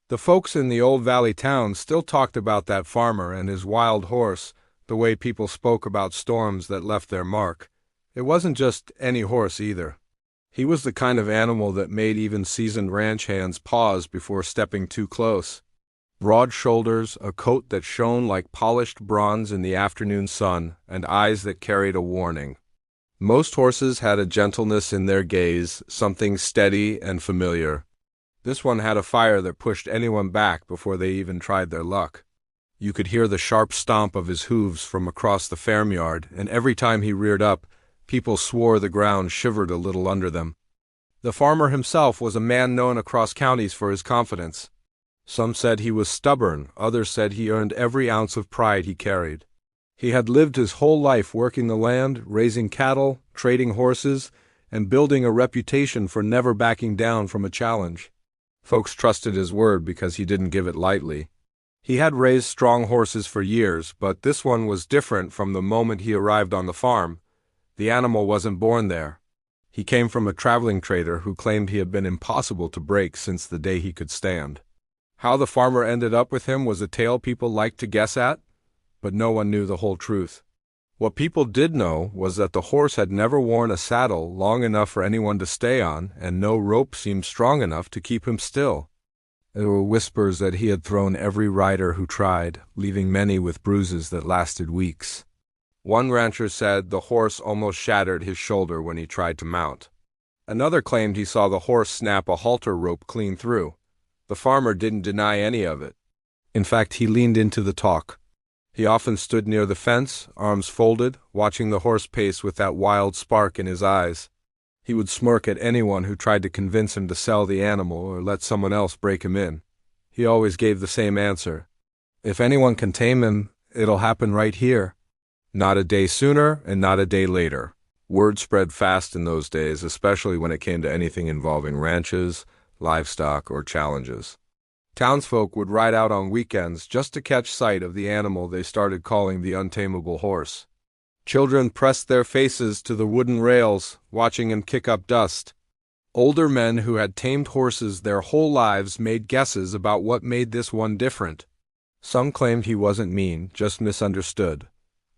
The folks in the old valley town still talked about that farmer and his wild horse, the way people spoke about storms that left their mark. It wasn't just any horse either. He was the kind of animal that made even seasoned ranch hands pause before stepping too close. Broad shoulders, a coat that shone like polished bronze in the afternoon sun, and eyes that carried a warning. Most horses had a gentleness in their gaze, something steady and familiar. This one had a fire that pushed anyone back before they even tried their luck. You could hear the sharp stomp of his hooves from across the farmyard, and every time he reared up, people swore the ground shivered a little under them. The farmer himself was a man known across counties for his confidence. Some said he was stubborn, others said he earned every ounce of pride he carried. He had lived his whole life working the land, raising cattle, trading horses, and building a reputation for never backing down from a challenge. Folks trusted his word because he didn't give it lightly. He had raised strong horses for years, but this one was different from the moment he arrived on the farm. The animal wasn't born there. He came from a traveling trader who claimed he had been impossible to break since the day he could stand. How the farmer ended up with him was a tale people liked to guess at, but no one knew the whole truth. What people did know was that the horse had never worn a saddle long enough for anyone to stay on, and no rope seemed strong enough to keep him still. There were whispers that he had thrown every rider who tried, leaving many with bruises that lasted weeks. One rancher said the horse almost shattered his shoulder when he tried to mount. Another claimed he saw the horse snap a halter rope clean through. The farmer didn't deny any of it. In fact, he leaned into the talk. He often stood near the fence, arms folded, watching the horse pace with that wild spark in his eyes. He would smirk at anyone who tried to convince him to sell the animal or let someone else break him in. He always gave the same answer. If anyone can tame him, it'll happen right here. Not a day sooner and not a day later. Word spread fast in those days, especially when it came to anything involving ranches, livestock, or challenges. Townsfolk would ride out on weekends just to catch sight of the animal they started calling the untamable horse. Children pressed their faces to the wooden rails, watching him kick up dust. Older men who had tamed horses their whole lives made guesses about what made this one different. Some claimed he wasn't mean, just misunderstood.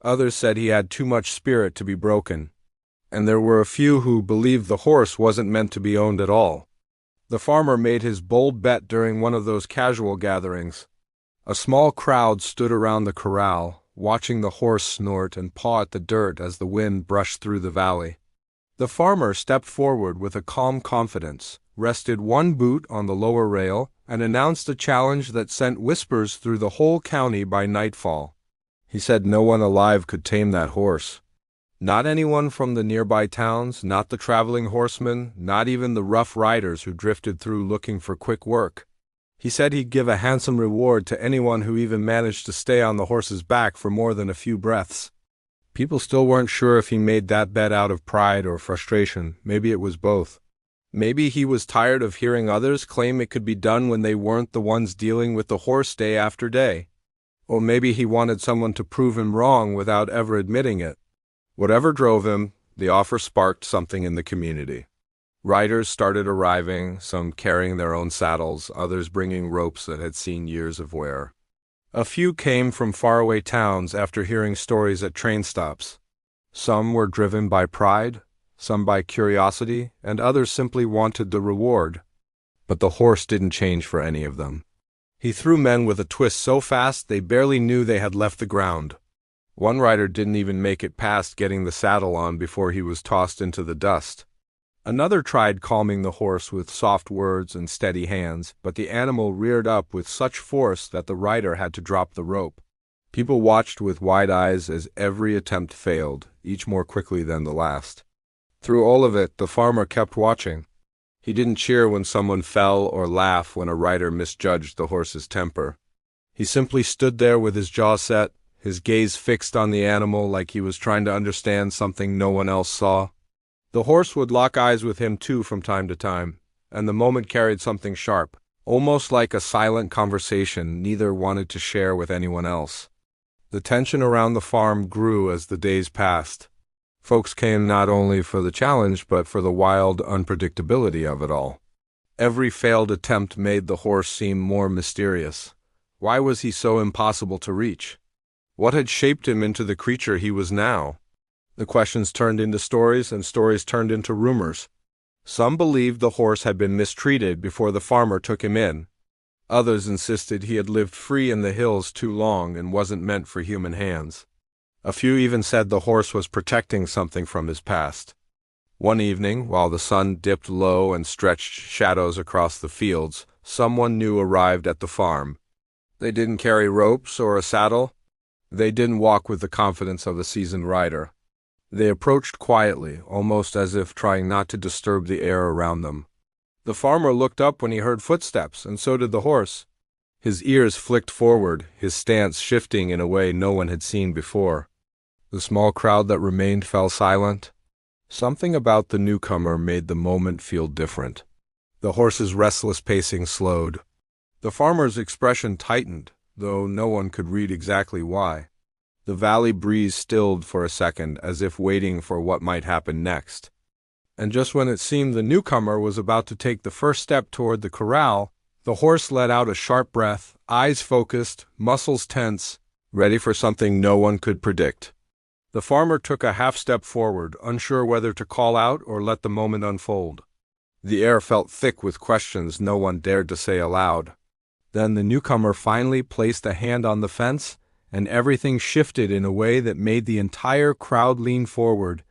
Others said he had too much spirit to be broken. And there were a few who believed the horse wasn't meant to be owned at all. The farmer made his bold bet during one of those casual gatherings. A small crowd stood around the corral, watching the horse snort and paw at the dirt as the wind brushed through the valley. The farmer stepped forward with a calm confidence, rested one boot on the lower rail, and announced a challenge that sent whispers through the whole county by nightfall. He said no one alive could tame that horse. Not anyone from the nearby towns, not the traveling horsemen, not even the rough riders who drifted through looking for quick work. He said he'd give a handsome reward to anyone who even managed to stay on the horse's back for more than a few breaths. People still weren't sure if he made that bet out of pride or frustration. Maybe it was both. Maybe he was tired of hearing others claim it could be done when they weren't the ones dealing with the horse day after day. Or maybe he wanted someone to prove him wrong without ever admitting it. Whatever drove him, the offer sparked something in the community. Riders started arriving, some carrying their own saddles, others bringing ropes that had seen years of wear. A few came from faraway towns after hearing stories at train stops. Some were driven by pride, some by curiosity, and others simply wanted the reward. But the horse didn't change for any of them. He threw men with a twist so fast they barely knew they had left the ground. One rider didn't even make it past getting the saddle on before he was tossed into the dust. Another tried calming the horse with soft words and steady hands, but the animal reared up with such force that the rider had to drop the rope. People watched with wide eyes as every attempt failed, each more quickly than the last. Through all of it, the farmer kept watching. He didn't cheer when someone fell or laugh when a rider misjudged the horse's temper. He simply stood there with his jaw set, his gaze fixed on the animal like he was trying to understand something no one else saw. The horse would lock eyes with him too from time to time, and the moment carried something sharp, almost like a silent conversation neither wanted to share with anyone else. The tension around the farm grew as the days passed. Folks came not only for the challenge but for the wild unpredictability of it all. Every failed attempt made the horse seem more mysterious. Why was he so impossible to reach? What had shaped him into the creature he was now? The questions turned into stories, and stories turned into rumors. Some believed the horse had been mistreated before the farmer took him in. Others insisted he had lived free in the hills too long and wasn't meant for human hands. A few even said the horse was protecting something from his past. One evening, while the sun dipped low and stretched shadows across the fields, someone new arrived at the farm. They didn't carry ropes or a saddle. They didn't walk with the confidence of a seasoned rider. They approached quietly, almost as if trying not to disturb the air around them. The farmer looked up when he heard footsteps, and so did the horse. His ears flicked forward, his stance shifting in a way no one had seen before. The small crowd that remained fell silent. Something about the newcomer made the moment feel different. The horse's restless pacing slowed. The farmer's expression tightened, though no one could read exactly why. The valley breeze stilled for a second, as if waiting for what might happen next. And just when it seemed the newcomer was about to take the first step toward the corral, the horse let out a sharp breath, eyes focused, muscles tense, ready for something no one could predict. The farmer took a half step forward, unsure whether to call out or let the moment unfold. The air felt thick with questions no one dared to say aloud. Then the newcomer finally placed a hand on the fence, and everything shifted in a way that made the entire crowd lean forward,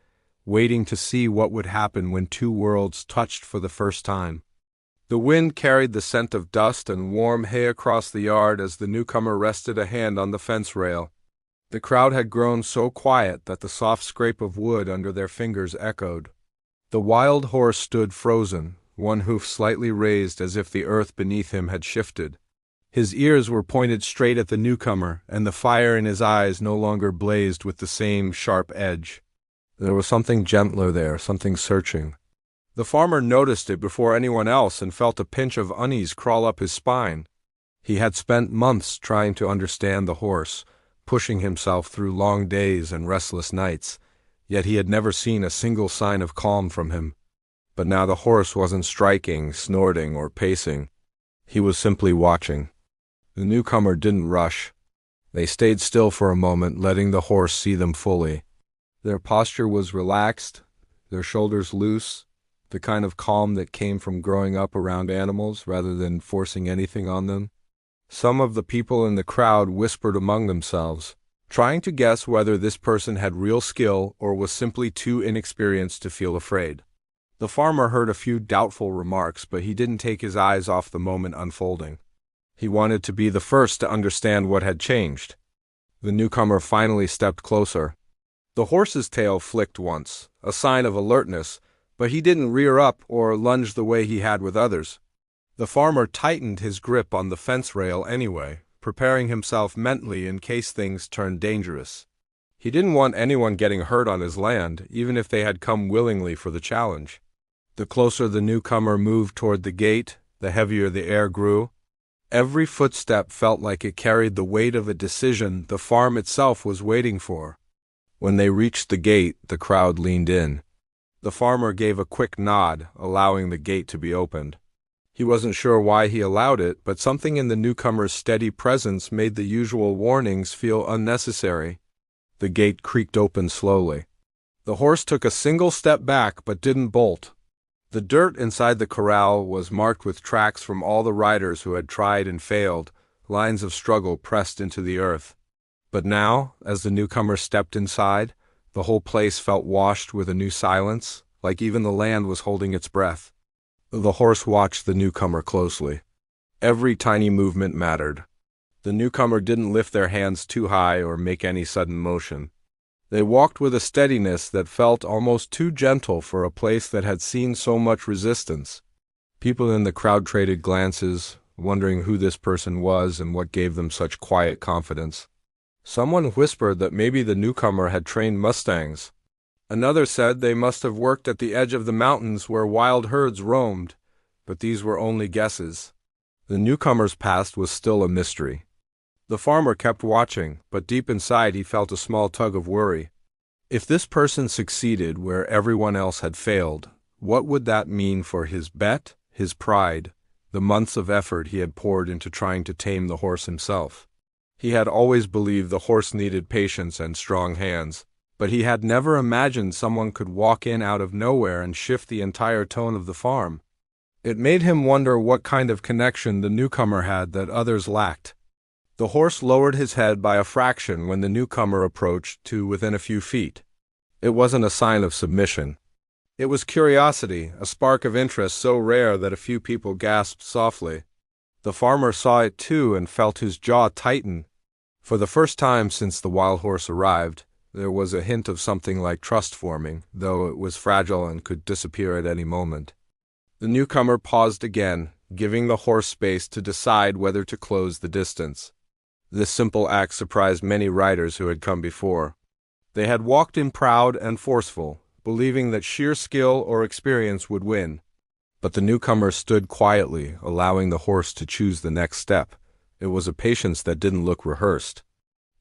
waiting to see what would happen when two worlds touched for the first time. The wind carried the scent of dust and warm hay across the yard as the newcomer rested a hand on the fence rail. The crowd had grown so quiet that the soft scrape of wood under their fingers echoed. The wild horse stood frozen, one hoof slightly raised as if the earth beneath him had shifted. His ears were pointed straight at the newcomer, and the fire in his eyes no longer blazed with the same sharp edge. There was something gentler there, something searching. The farmer noticed it before anyone else and felt a pinch of unease crawl up his spine. He had spent months trying to understand the horse, pushing himself through long days and restless nights, yet he had never seen a single sign of calm from him. But now the horse wasn't striking, snorting, or pacing. He was simply watching. The newcomer didn't rush. They stayed still for a moment, letting the horse see them fully. Their posture was relaxed, their shoulders loose, the kind of calm that came from growing up around animals rather than forcing anything on them. Some of the people in the crowd whispered among themselves, trying to guess whether this person had real skill or was simply too inexperienced to feel afraid. The farmer heard a few doubtful remarks, but he didn't take his eyes off the moment unfolding. He wanted to be the first to understand what had changed. The newcomer finally stepped closer. The horse's tail flicked once, a sign of alertness, but he didn't rear up or lunge the way he had with others. The farmer tightened his grip on the fence rail anyway, preparing himself mentally in case things turned dangerous. He didn't want anyone getting hurt on his land, even if they had come willingly for the challenge. The closer the newcomer moved toward the gate, the heavier the air grew. Every footstep felt like it carried the weight of a decision the farm itself was waiting for. When they reached the gate, the crowd leaned in. The farmer gave a quick nod, allowing the gate to be opened. He wasn't sure why he allowed it, but something in the newcomer's steady presence made the usual warnings feel unnecessary. The gate creaked open slowly. The horse took a single step back but didn't bolt. The dirt inside the corral was marked with tracks from all the riders who had tried and failed, lines of struggle pressed into the earth. But now, as the newcomer stepped inside, the whole place felt washed with a new silence, like even the land was holding its breath. The horse watched the newcomer closely. Every tiny movement mattered. The newcomer didn't lift their hands too high or make any sudden motion. They walked with a steadiness that felt almost too gentle for a place that had seen so much resistance. People in the crowd traded glances, wondering who this person was and what gave them such quiet confidence. Someone whispered that maybe the newcomer had trained mustangs. Another said they must have worked at the edge of the mountains where wild herds roamed, but these were only guesses. The newcomer's past was still a mystery. The farmer kept watching, but deep inside he felt a small tug of worry. If this person succeeded where everyone else had failed, what would that mean for his bet, his pride, the months of effort he had poured into trying to tame the horse himself. He had always believed the horse needed patience and strong hands, but he had never imagined someone could walk in out of nowhere and shift the entire tone of the farm. It made him wonder what kind of connection the newcomer had that others lacked. The horse lowered his head by a fraction when the newcomer approached to within a few feet. It wasn't a sign of submission. It was curiosity, a spark of interest so rare that a few people gasped softly. The farmer saw it too and felt his jaw tighten. For the first time since the wild horse arrived, there was a hint of something like trust forming, though it was fragile and could disappear at any moment. The newcomer paused again, giving the horse space to decide whether to close the distance. This simple act surprised many riders who had come before. They had walked in proud and forceful, believing that sheer skill or experience would win. But the newcomer stood quietly, allowing the horse to choose the next step. It was a patience that didn't look rehearsed.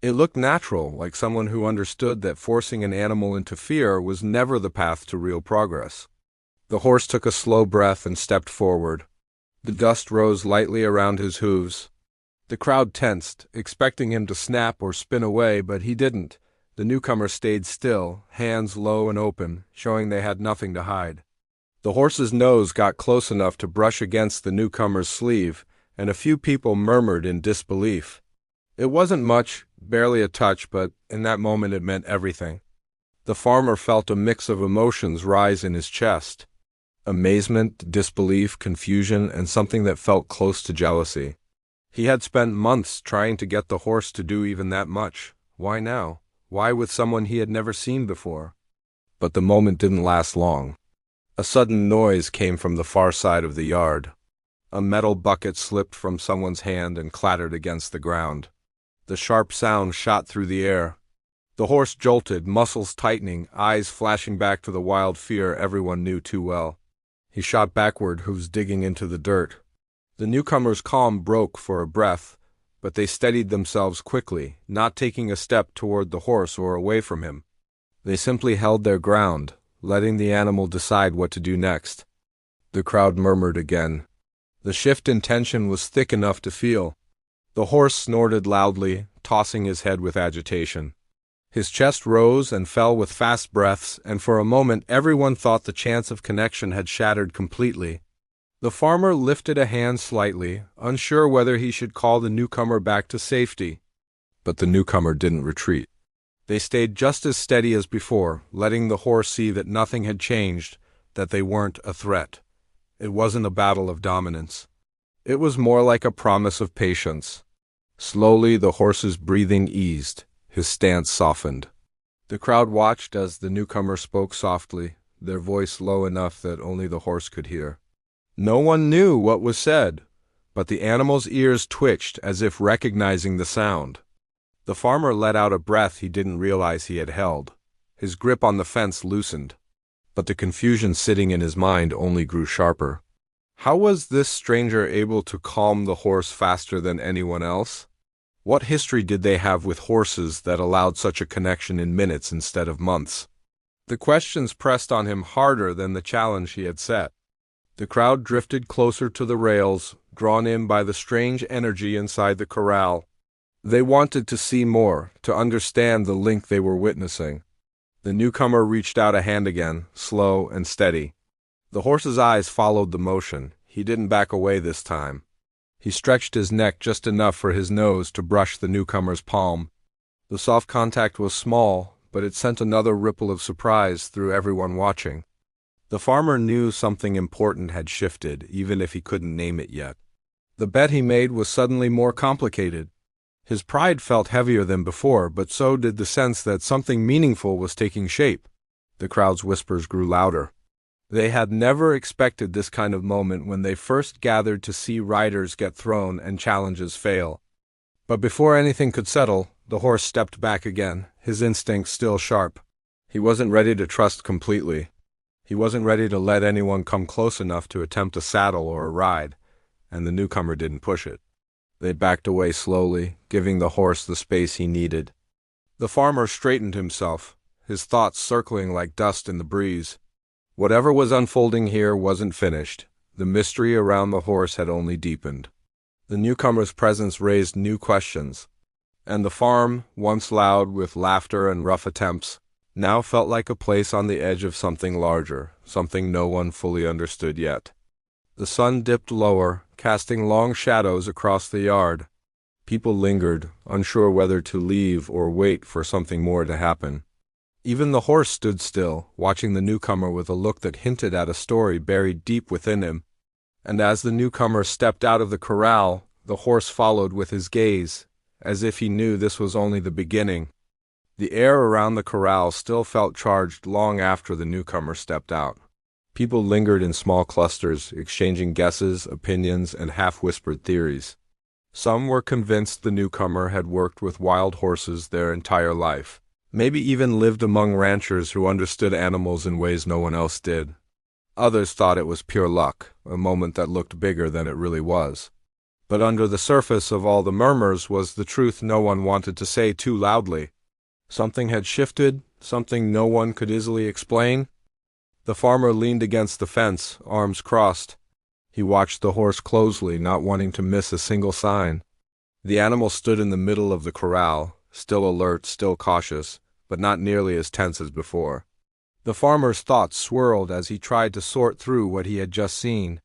It looked natural, like someone who understood that forcing an animal into fear was never the path to real progress. The horse took a slow breath and stepped forward. The dust rose lightly around his hooves. The crowd tensed, expecting him to snap or spin away, but he didn't. The newcomer stayed still, hands low and open, showing they had nothing to hide. The horse's nose got close enough to brush against the newcomer's sleeve, and a few people murmured in disbelief. It wasn't much, barely a touch, but in that moment it meant everything. The farmer felt a mix of emotions rise in his chest. Amazement, disbelief, confusion, and something that felt close to jealousy. He had spent months trying to get the horse to do even that much. Why now? Why with someone he had never seen before? But the moment didn't last long. A sudden noise came from the far side of the yard. A metal bucket slipped from someone's hand and clattered against the ground. The sharp sound shot through the air. The horse jolted, muscles tightening, eyes flashing back to the wild fear everyone knew too well. He shot backward, hooves digging into the dirt. The newcomer's calm broke for a breath, but they steadied themselves quickly, not taking a step toward the horse or away from him. They simply held their ground, letting the animal decide what to do next. The crowd murmured again. The shift in tension was thick enough to feel. The horse snorted loudly, tossing his head with agitation. His chest rose and fell with fast breaths, and for a moment everyone thought the chance of connection had shattered completely. The farmer lifted a hand slightly, unsure whether he should call the newcomer back to safety. But the newcomer didn't retreat. They stayed just as steady as before, letting the horse see that nothing had changed, that they weren't a threat. It wasn't a battle of dominance. It was more like a promise of patience. Slowly the horse's breathing eased. His stance softened. The crowd watched as the newcomer spoke softly, their voice low enough that only the horse could hear. No one knew what was said, but the animal's ears twitched as if recognizing the sound. The farmer let out a breath he didn't realize he had held. His grip on the fence loosened, but the confusion sitting in his mind only grew sharper. How was this stranger able to calm the horse faster than anyone else? What history did they have with horses that allowed such a connection in minutes instead of months? The questions pressed on him harder than the challenge he had set. The crowd drifted closer to the rails, drawn in by the strange energy inside the corral. They wanted to see more, to understand the link they were witnessing. The newcomer reached out a hand again, slow and steady. The horse's eyes followed the motion. He didn't back away this time. He stretched his neck just enough for his nose to brush the newcomer's palm. The soft contact was small, but it sent another ripple of surprise through everyone watching. The farmer knew something important had shifted, even if he couldn't name it yet. The bet he made was suddenly more complicated. His pride felt heavier than before, but so did the sense that something meaningful was taking shape. The crowd's whispers grew louder. They had never expected this kind of moment when they first gathered to see riders get thrown and challenges fail. But before anything could settle, the horse stepped back again, his instincts still sharp. He wasn't ready to trust completely. He wasn't ready to let anyone come close enough to attempt a saddle or a ride, and the newcomer didn't push it. They backed away slowly, giving the horse the space he needed. The farmer straightened himself, his thoughts circling like dust in the breeze. Whatever was unfolding here wasn't finished. The mystery around the horse had only deepened. The newcomer's presence raised new questions, and the farm, once loud with laughter and rough attempts, now felt like a place on the edge of something larger, something no one fully understood yet. The sun dipped lower, casting long shadows across the yard. People lingered, unsure whether to leave or wait for something more to happen. Even the horse stood still, watching the newcomer with a look that hinted at a story buried deep within him. And as the newcomer stepped out of the corral, the horse followed with his gaze, as if he knew this was only the beginning. The air around the corral still felt charged long after the newcomer stepped out. People lingered in small clusters, exchanging guesses, opinions, and half-whispered theories. Some were convinced the newcomer had worked with wild horses their entire life, maybe even lived among ranchers who understood animals in ways no one else did. Others thought it was pure luck, a moment that looked bigger than it really was. But under the surface of all the murmurs was the truth no one wanted to say too loudly. Something had shifted, something no one could easily explain. The farmer leaned against the fence, arms crossed. He watched the horse closely, not wanting to miss a single sign. The animal stood in the middle of the corral, still alert, still cautious, but not nearly as tense as before. The farmer's thoughts swirled as he tried to sort through what he had just seen.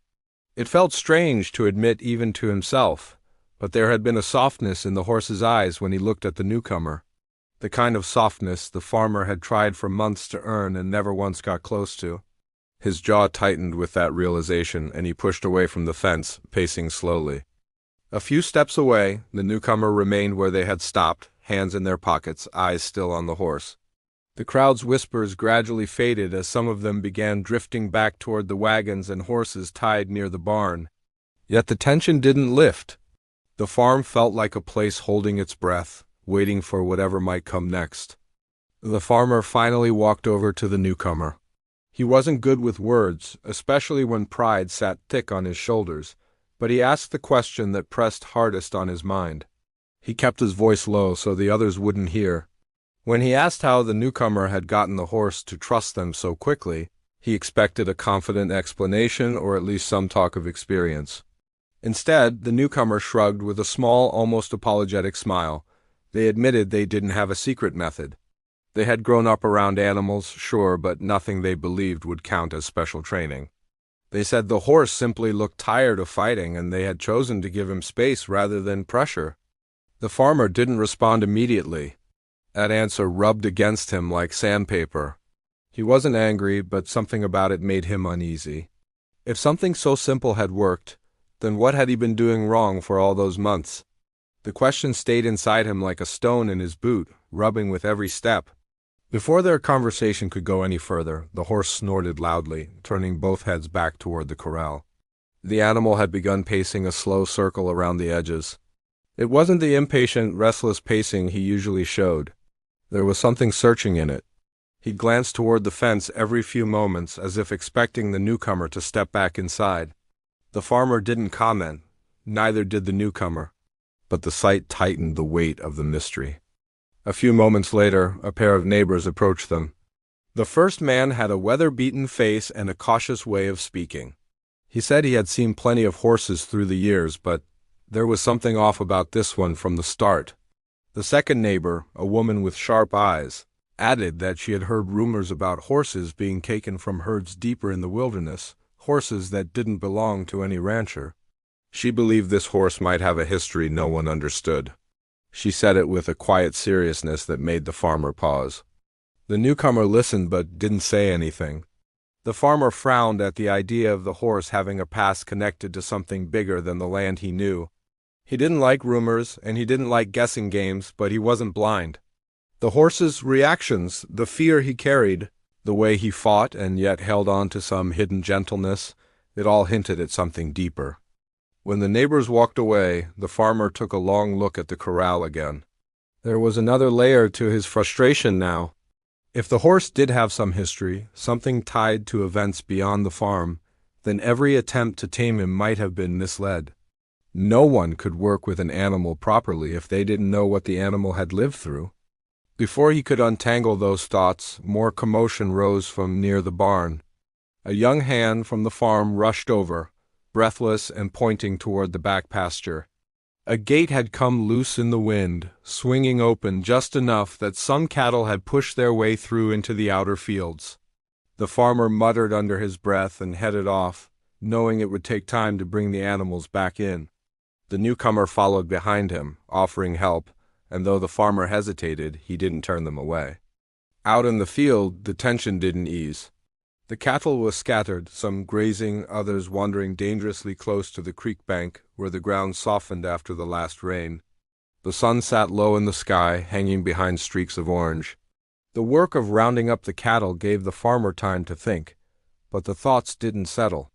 It felt strange to admit even to himself, but there had been a softness in the horse's eyes when he looked at the newcomer. The kind of softness the farmer had tried for months to earn and never once got close to. His jaw tightened with that realization, and he pushed away from the fence, pacing slowly. A few steps away, the newcomer remained where they had stopped, hands in their pockets, eyes still on the horse. The crowd's whispers gradually faded as some of them began drifting back toward the wagons and horses tied near the barn. Yet the tension didn't lift. The farm felt like a place holding its breath, waiting for whatever might come next. The farmer finally walked over to the newcomer. He wasn't good with words, especially when pride sat thick on his shoulders, but he asked the question that pressed hardest on his mind. He kept his voice low so the others wouldn't hear. When he asked how the newcomer had gotten the horse to trust them so quickly, he expected a confident explanation or at least some talk of experience. Instead, the newcomer shrugged with a small, almost apologetic smile. They admitted they didn't have a secret method. They had grown up around animals, sure, but nothing they believed would count as special training. They said the horse simply looked tired of fighting and they had chosen to give him space rather than pressure. The farmer didn't respond immediately. That answer rubbed against him like sandpaper. He wasn't angry, but something about it made him uneasy. If something so simple had worked, then what had he been doing wrong for all those months? The question stayed inside him like a stone in his boot, rubbing with every step. Before their conversation could go any further, the horse snorted loudly, turning both heads back toward the corral. The animal had begun pacing a slow circle around the edges. It wasn't the impatient, restless pacing he usually showed. There was something searching in it. He glanced toward the fence every few moments as if expecting the newcomer to step back inside. The farmer didn't comment, neither did the newcomer, but the sight tightened the weight of the mystery. A few moments later, a pair of neighbors approached them. The first man had a weather-beaten face and a cautious way of speaking. He said he had seen plenty of horses through the years, but there was something off about this one from the start. The second neighbor, a woman with sharp eyes, added that she had heard rumors about horses being taken from herds deeper in the wilderness, horses that didn't belong to any rancher. She believed this horse might have a history no one understood. She said it with a quiet seriousness that made the farmer pause. The newcomer listened but didn't say anything. The farmer frowned at the idea of the horse having a past connected to something bigger than the land he knew. He didn't like rumors, and he didn't like guessing games, but he wasn't blind. The horse's reactions, the fear he carried, the way he fought and yet held on to some hidden gentleness, it all hinted at something deeper. When the neighbors walked away, the farmer took a long look at the corral again. There was another layer to his frustration now. If the horse did have some history, something tied to events beyond the farm, then every attempt to tame him might have been misled. No one could work with an animal properly if they didn't know what the animal had lived through. Before he could untangle those thoughts, more commotion rose from near the barn. A young hand from the farm rushed over, breathless and pointing toward the back pasture. A gate had come loose in the wind, swinging open just enough that some cattle had pushed their way through into the outer fields. The farmer muttered under his breath and headed off, knowing it would take time to bring the animals back in. The newcomer followed behind him, offering help, and though the farmer hesitated, he didn't turn them away. Out in the field, the tension didn't ease. The cattle were scattered, some grazing, others wandering dangerously close to the creek bank where the ground softened after the last rain. The sun sat low in the sky, hanging behind streaks of orange. The work of rounding up the cattle gave the farmer time to think, but the thoughts didn't settle.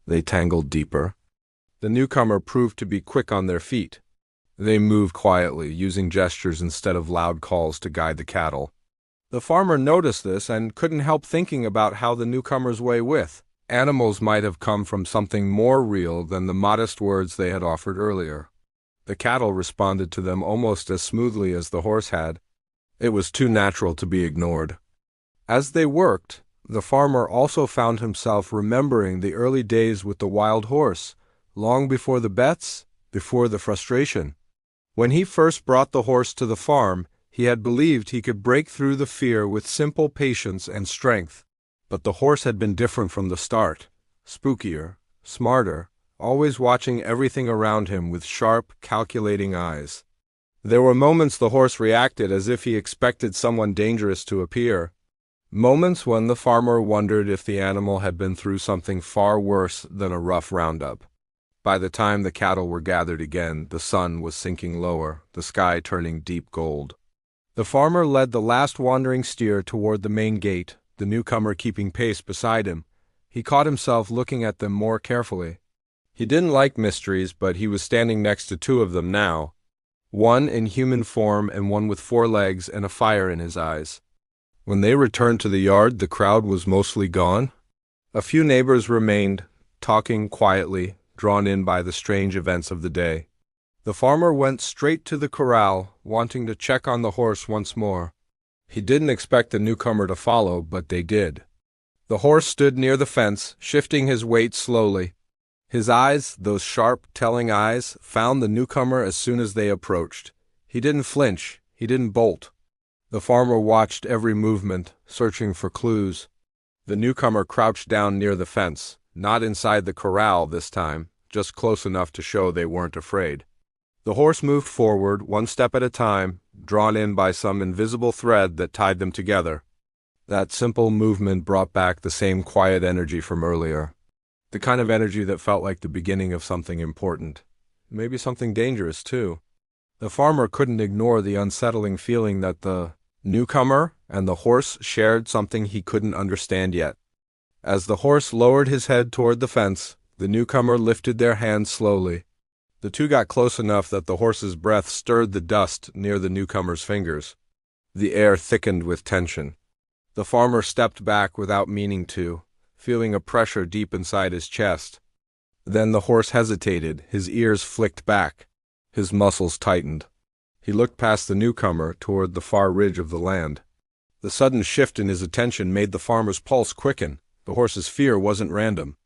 They tangled deeper. The newcomer proved to be quick on their feet. They moved quietly, using gestures instead of loud calls to guide the cattle. The farmer noticed this and couldn't help thinking about how the newcomer's way with animals might have come from something more real than the modest words they had offered earlier. The cattle responded to them almost as smoothly as the horse had. It was too natural to be ignored. As they worked, the farmer also found himself remembering the early days with the wild horse, long before the bets, before the frustration. When he first brought the horse to the farm, he had believed he could break through the fear with simple patience and strength. But the horse had been different from the start, spookier, smarter, always watching everything around him with sharp, calculating eyes. There were moments the horse reacted as if he expected someone dangerous to appear. Moments when the farmer wondered if the animal had been through something far worse than a rough roundup. By the time the cattle were gathered again, the sun was sinking lower, the sky turning deep gold. The farmer led the last wandering steer toward the main gate, the newcomer keeping pace beside him. He caught himself looking at them more carefully. He didn't like mysteries, but he was standing next to two of them now. One in human form and one with 4 legs and a fire in his eyes. When they returned to the yard, the crowd was mostly gone. A few neighbors remained, talking quietly, drawn in by the strange events of the day. The farmer went straight to the corral, wanting to check on the horse once more. He didn't expect the newcomer to follow, but they did. The horse stood near the fence, shifting his weight slowly. His eyes, those sharp, telling eyes, found the newcomer as soon as they approached. He didn't flinch. He didn't bolt. The farmer watched every movement, searching for clues. The newcomer crouched down near the fence, not inside the corral this time, just close enough to show they weren't afraid. The horse moved forward, one step at a time, drawn in by some invisible thread that tied them together. That simple movement brought back the same quiet energy from earlier. The kind of energy that felt like the beginning of something important. Maybe something dangerous, too. The farmer couldn't ignore the unsettling feeling that the newcomer and the horse shared something he couldn't understand yet. As the horse lowered his head toward the fence, the newcomer lifted their hands slowly. The two got close enough that the horse's breath stirred the dust near the newcomer's fingers. The air thickened with tension. The farmer stepped back without meaning to, feeling a pressure deep inside his chest. Then the horse hesitated, his ears flicked back. His muscles tightened. He looked past the newcomer toward the far ridge of the land. The sudden shift in his attention made the farmer's pulse quicken. The horse's fear wasn't random.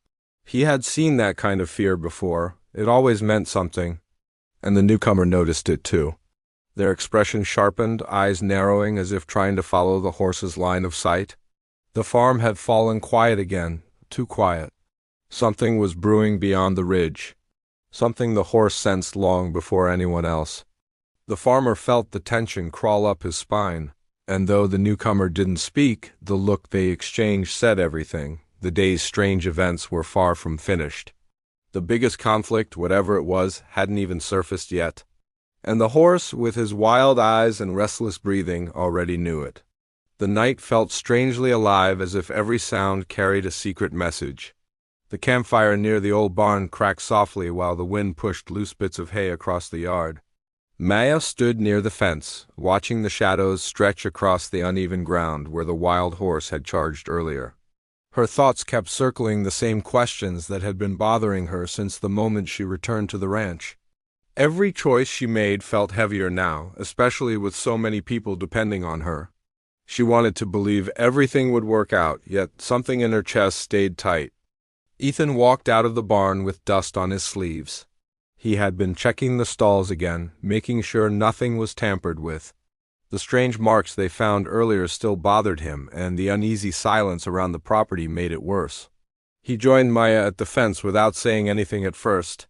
He had seen that kind of fear before. It always meant something, and the newcomer noticed it too. Their expression sharpened, eyes narrowing as if trying to follow the horse's line of sight. The farm had fallen quiet again, too quiet. Something was brewing beyond the ridge, something the horse sensed long before anyone else. The farmer felt the tension crawl up his spine, and though the newcomer didn't speak, the look they exchanged said everything. The day's strange events were far from finished. The biggest conflict, whatever it was, hadn't even surfaced yet. And the horse, with his wild eyes and restless breathing, already knew it. The night felt strangely alive, as if every sound carried a secret message. The campfire near the old barn cracked softly while the wind pushed loose bits of hay across the yard. Maya stood near the fence, watching the shadows stretch across the uneven ground where the wild horse had charged earlier. Her thoughts kept circling the same questions that had been bothering her since the moment she returned to the ranch. Every choice she made felt heavier now, especially with so many people depending on her. She wanted to believe everything would work out, yet something in her chest stayed tight. Ethan walked out of the barn with dust on his sleeves. He had been checking the stalls again, making sure nothing was tampered with. The strange marks they found earlier still bothered him, and the uneasy silence around the property made it worse. He joined Maya at the fence without saying anything at first.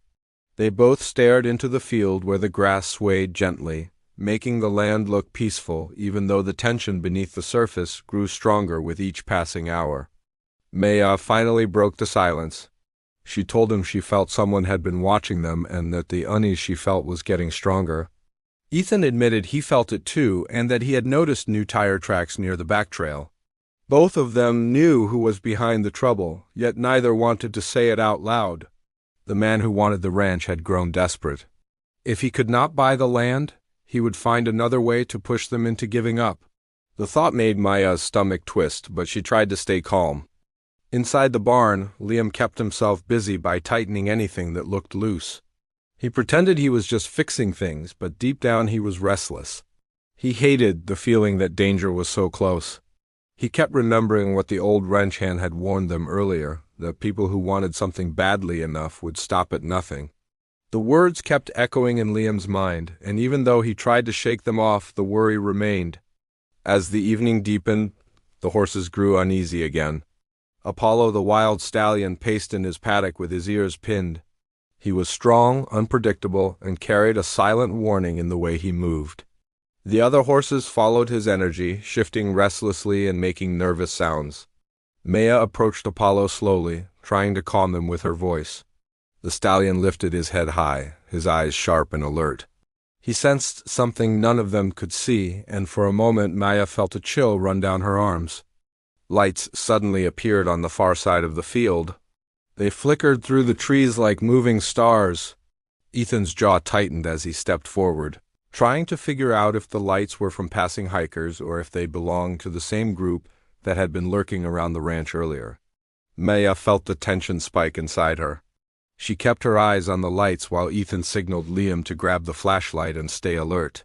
They both stared into the field where the grass swayed gently, making the land look peaceful even though the tension beneath the surface grew stronger with each passing hour. Maya finally broke the silence. She told him she felt someone had been watching them and that the unease she felt was getting stronger. Ethan admitted he felt it too and that he had noticed new tire tracks near the back trail. Both of them knew who was behind the trouble, yet neither wanted to say it out loud. The man who wanted the ranch had grown desperate. If he could not buy the land, he would find another way to push them into giving up. The thought made Maya's stomach twist, but she tried to stay calm. Inside the barn, Liam kept himself busy by tightening anything that looked loose. He pretended he was just fixing things, but deep down he was restless. He hated the feeling that danger was so close. He kept remembering what the old ranch hand had warned them earlier, that people who wanted something badly enough would stop at nothing. The words kept echoing in Liam's mind, and even though he tried to shake them off, the worry remained. As the evening deepened, the horses grew uneasy again. Apollo the wild stallion paced in his paddock with his ears pinned. He was strong, unpredictable, and carried a silent warning in the way he moved. The other horses followed his energy, shifting restlessly and making nervous sounds. Maya approached Apollo slowly, trying to calm him with her voice. The stallion lifted his head high, his eyes sharp and alert. He sensed something none of them could see, and for a moment Maya felt a chill run down her arms. Lights suddenly appeared on the far side of the field. They flickered through the trees like moving stars. Ethan's jaw tightened as he stepped forward, trying to figure out if the lights were from passing hikers or if they belonged to the same group that had been lurking around the ranch earlier. Maya felt the tension spike inside her. She kept her eyes on the lights while Ethan signaled Liam to grab the flashlight and stay alert.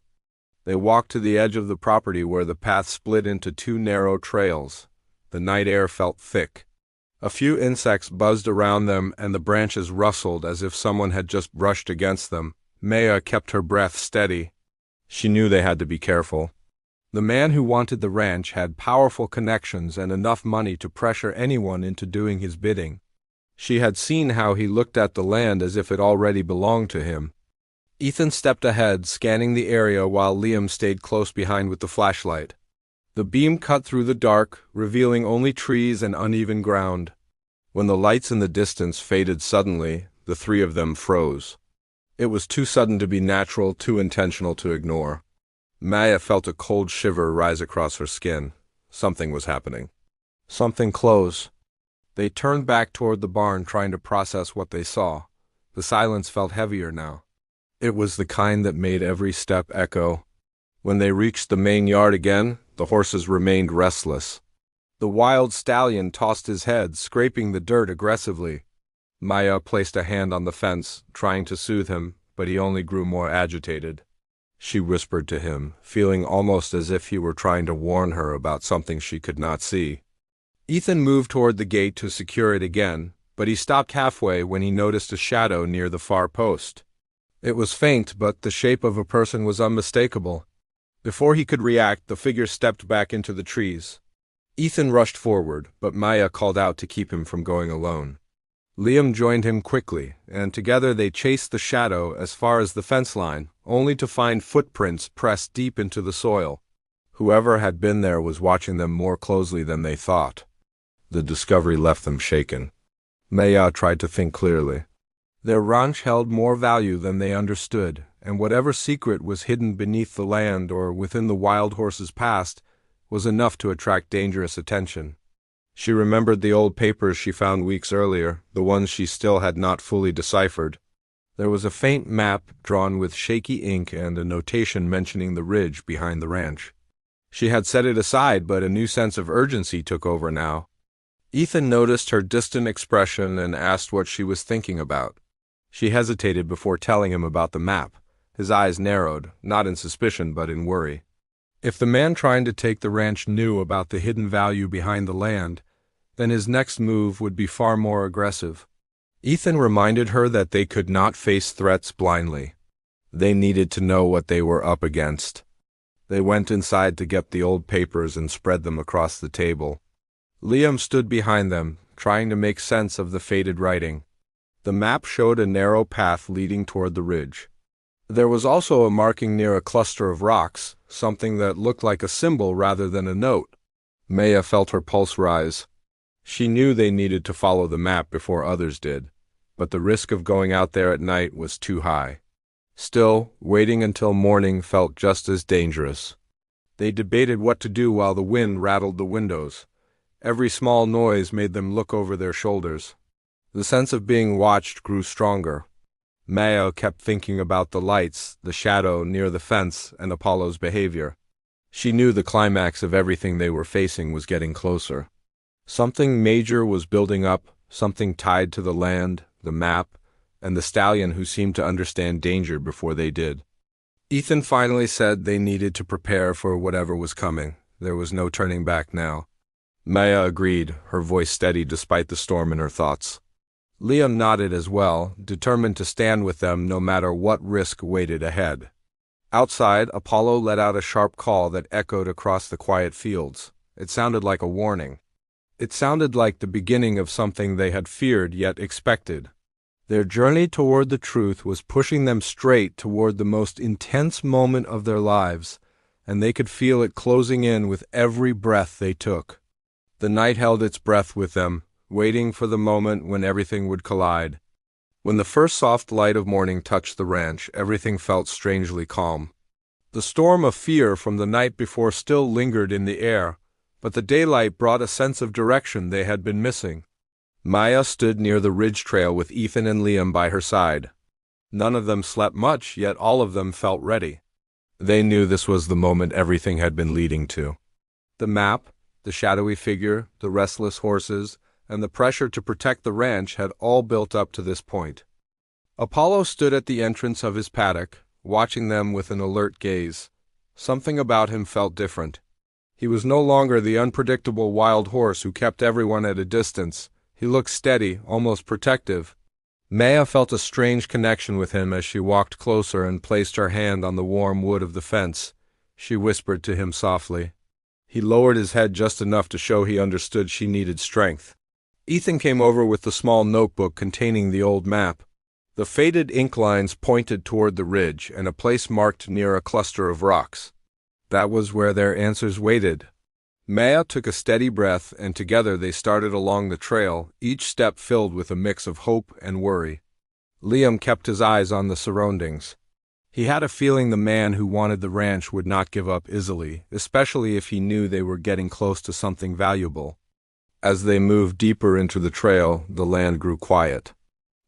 They walked to the edge of the property where the path split into two narrow trails. The night air felt thick. A few insects buzzed around them and the branches rustled as if someone had just brushed against them. Maya kept her breath steady. She knew they had to be careful. The man who wanted the ranch had powerful connections and enough money to pressure anyone into doing his bidding. She had seen how he looked at the land as if it already belonged to him. Ethan stepped ahead, scanning the area while Liam stayed close behind with the flashlight. The beam cut through the dark, revealing only trees and uneven ground. When the lights in the distance faded suddenly, the three of them froze. It was too sudden to be natural, too intentional to ignore. Maya felt a cold shiver rise across her skin. Something was happening. Something close. They turned back toward the barn, trying to process what they saw. The silence felt heavier now. It was the kind that made every step echo. When they reached the main yard again, the horses remained restless. The wild stallion tossed his head, scraping the dirt aggressively. Maya placed a hand on the fence, trying to soothe him, but he only grew more agitated. She whispered to him, feeling almost as if he were trying to warn her about something she could not see. Ethan moved toward the gate to secure it again, but he stopped halfway when he noticed a shadow near the far post. It was faint, but the shape of a person was unmistakable. Before he could react, the figure stepped back into the trees. Ethan rushed forward, but Maya called out to keep him from going alone. Liam joined him quickly, and together they chased the shadow as far as the fence line, only to find footprints pressed deep into the soil. Whoever had been there was watching them more closely than they thought. The discovery left them shaken. Maya tried to think clearly. Their ranch held more value than they understood, and whatever secret was hidden beneath the land or within the wild horse's past was enough to attract dangerous attention. She remembered the old papers she found weeks earlier, the ones she still had not fully deciphered. There was a faint map drawn with shaky ink and a notation mentioning the ridge behind the ranch. She had set it aside, but a new sense of urgency took over now. Ethan noticed her distant expression and asked what she was thinking about. She hesitated before telling him about the map. His eyes narrowed, not in suspicion but in worry. If the man trying to take the ranch knew about the hidden value behind the land, then his next move would be far more aggressive. Ethan reminded her that they could not face threats blindly. They needed to know what they were up against. They went inside to get the old papers and spread them across the table. Liam stood behind them, trying to make sense of the faded writing. The map showed a narrow path leading toward the ridge. There was also a marking near a cluster of rocks, something that looked like a symbol rather than a note. Maya felt her pulse rise. She knew they needed to follow the map before others did, but the risk of going out there at night was too high. Still, waiting until morning felt just as dangerous. They debated what to do while the wind rattled the windows. Every small noise made them look over their shoulders. The sense of being watched grew stronger. Maya kept thinking about the lights, the shadow near the fence, and Apollo's behavior. She knew the climax of everything they were facing was getting closer. Something major was building up, something tied to the land, the map, and the stallion who seemed to understand danger before they did. Ethan finally said they needed to prepare for whatever was coming. There was no turning back now. Maya agreed, her voice steady despite the storm in her thoughts. Liam nodded as well, determined to stand with them no matter what risk waited ahead. Outside, Apollo let out a sharp call that echoed across the quiet fields. It sounded like a warning. It sounded like the beginning of something they had feared yet expected. Their journey toward the truth was pushing them straight toward the most intense moment of their lives, and they could feel it closing in with every breath they took. The night held its breath with them, waiting for the moment when everything would collide. When the first soft light of morning touched the ranch, everything felt strangely calm. The storm of fear from the night before still lingered in the air, but the daylight brought a sense of direction they had been missing. Maya stood near the ridge trail with Ethan and Liam by her side. None of them slept much, yet all of them felt ready. They knew this was the moment everything had been leading to. The map, the shadowy figure, the restless horses, and the pressure to protect the ranch had all built up to this point. Apollo stood at the entrance of his paddock, watching them with an alert gaze. Something about him felt different. He was no longer the unpredictable wild horse who kept everyone at a distance. He looked steady, almost protective. Maya felt a strange connection with him as she walked closer and placed her hand on the warm wood of the fence. She whispered to him softly. He lowered his head just enough to show he understood she needed strength. Ethan came over with the small notebook containing the old map. The faded ink lines pointed toward the ridge and a place marked near a cluster of rocks. That was where their answers waited. Maya took a steady breath, and together they started along the trail, each step filled with a mix of hope and worry. Liam kept his eyes on the surroundings. He had a feeling the man who wanted the ranch would not give up easily, especially if he knew they were getting close to something valuable. As they moved deeper into the trail, the land grew quiet.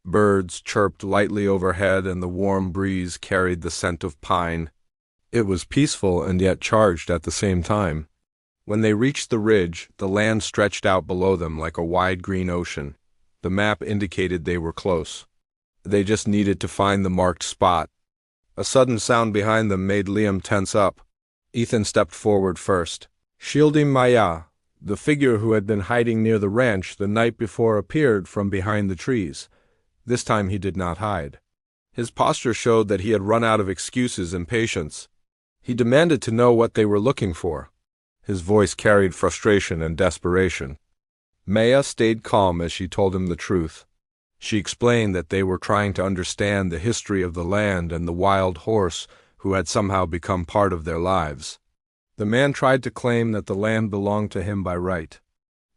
Birds chirped lightly overhead, and the warm breeze carried the scent of pine. It was peaceful and yet charged at the same time. When they reached the ridge, the land stretched out below them like a wide green ocean. The map indicated they were close. They just needed to find the marked spot. A sudden sound behind them made Liam tense up. Ethan stepped forward first. Shielding Maya, the figure who had been hiding near the ranch the night before, appeared from behind the trees. This time he did not hide. His posture showed that he had run out of excuses and patience. He demanded to know what they were looking for. His voice carried frustration and desperation. Maya stayed calm as she told him the truth. She explained that they were trying to understand the history of the land and the wild horse who had somehow become part of their lives. The man tried to claim that the land belonged to him by right.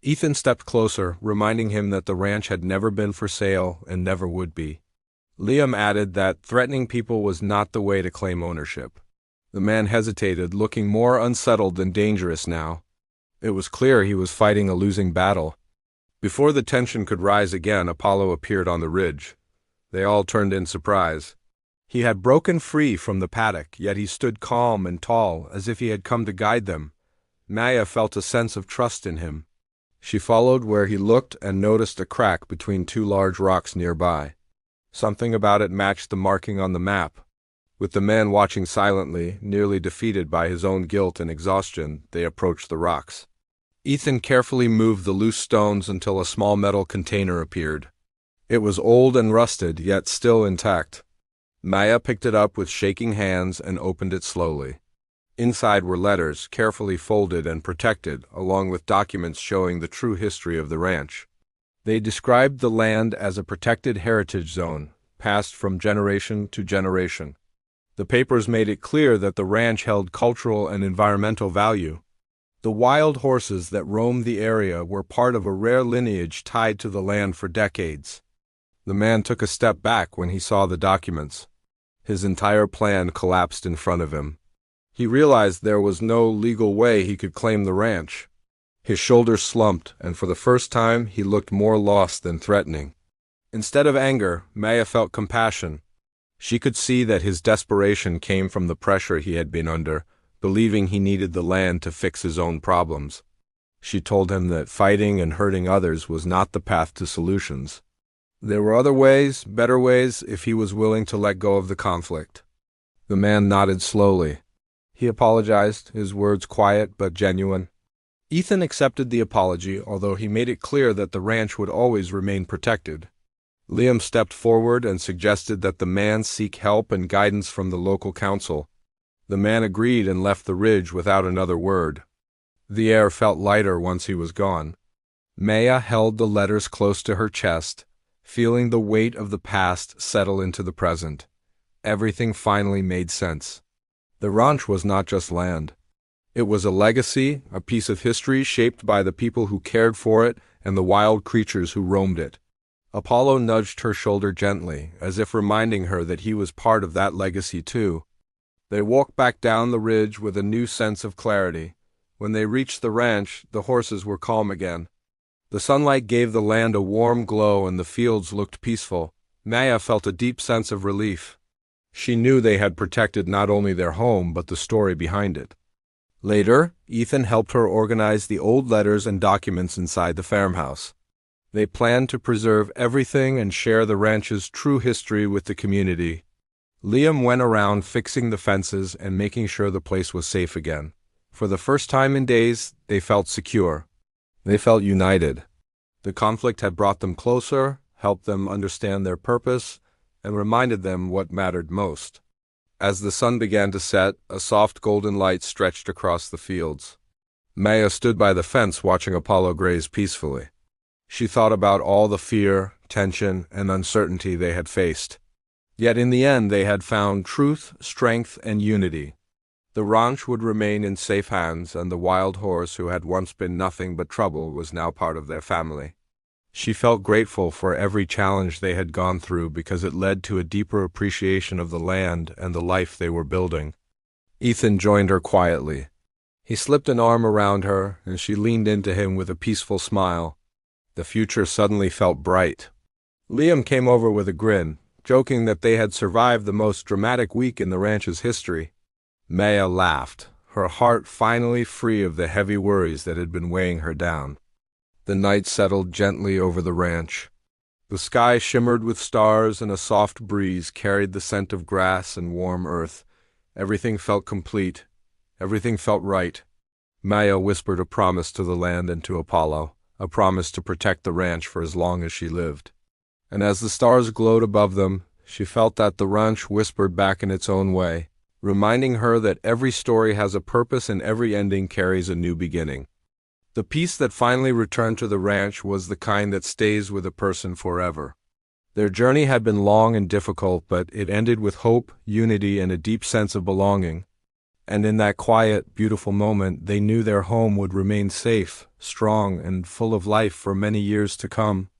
Ethan stepped closer, reminding him that the ranch had never been for sale and never would be. Liam added that threatening people was not the way to claim ownership. The man hesitated, looking more unsettled than dangerous now. It was clear he was fighting a losing battle. Before the tension could rise again, Apollo appeared on the ridge. They all turned in surprise. He had broken free from the paddock, yet he stood calm and tall, as if he had come to guide them. Maya felt a sense of trust in him. She followed where he looked and noticed a crack between two large rocks nearby. Something about it matched the marking on the map. With the man watching silently, nearly defeated by his own guilt and exhaustion, they approached the rocks. Ethan carefully moved the loose stones until a small metal container appeared. It was old and rusted, yet still intact. Maya picked it up with shaking hands and opened it slowly. Inside were letters, carefully folded and protected, along with documents showing the true history of the ranch. They described the land as a protected heritage zone, passed from generation to generation. The papers made it clear that the ranch held cultural and environmental value. The wild horses that roamed the area were part of a rare lineage tied to the land for decades. The man took a step back when he saw the documents. His entire plan collapsed in front of him. He realized there was no legal way he could claim the ranch. His shoulders slumped, and for the first time he looked more lost than threatening. Instead of anger, Maya felt compassion. She could see that his desperation came from the pressure he had been under, believing he needed the land to fix his own problems. She told him that fighting and hurting others was not the path to solutions. There were other ways, better ways, if he was willing to let go of the conflict. The man nodded slowly. He apologized, his words quiet but genuine. Ethan accepted the apology, although he made it clear that the ranch would always remain protected. Liam stepped forward and suggested that the man seek help and guidance from the local council. The man agreed and left the ridge without another word. The air felt lighter once he was gone. Maya held the letters close to her chest, feeling the weight of the past settle into the present. Everything finally made sense. The ranch was not just land. It was a legacy, a piece of history shaped by the people who cared for it and the wild creatures who roamed it. Apollo nudged her shoulder gently, as if reminding her that he was part of that legacy too. They walked back down the ridge with a new sense of clarity. When they reached the ranch, the horses were calm again. The sunlight gave the land a warm glow and the fields looked peaceful. Maya felt a deep sense of relief. She knew they had protected not only their home but the story behind it. Later, Ethan helped her organize the old letters and documents inside the farmhouse. They planned to preserve everything and share the ranch's true history with the community. Liam went around fixing the fences and making sure the place was safe again. For the first time in days, they felt secure. They felt united. The conflict had brought them closer, helped them understand their purpose, and reminded them what mattered most. As the sun began to set, a soft golden light stretched across the fields. Maya stood by the fence watching Apollo graze peacefully. She thought about all the fear, tension, and uncertainty they had faced. Yet in the end they had found truth, strength, and unity. The ranch would remain in safe hands, and the wild horse who had once been nothing but trouble was now part of their family. She felt grateful for every challenge they had gone through because it led to a deeper appreciation of the land and the life they were building. Ethan joined her quietly. He slipped an arm around her, and she leaned into him with a peaceful smile. The future suddenly felt bright. Liam came over with a grin, joking that they had survived the most dramatic week in the ranch's history. Maya laughed, her heart finally free of the heavy worries that had been weighing her down. The night settled gently over the ranch. The sky shimmered with stars and a soft breeze carried the scent of grass and warm earth. Everything felt complete. Everything felt right. Maya whispered a promise to the land and to Apollo, a promise to protect the ranch for as long as she lived. And as the stars glowed above them, she felt that the ranch whispered back in its own way, reminding her that every story has a purpose and every ending carries a new beginning. The peace that finally returned to the ranch was the kind that stays with a person forever. Their journey had been long and difficult, but it ended with hope, unity, and a deep sense of belonging. And in that quiet, beautiful moment, they knew their home would remain safe, strong, and full of life for many years to come.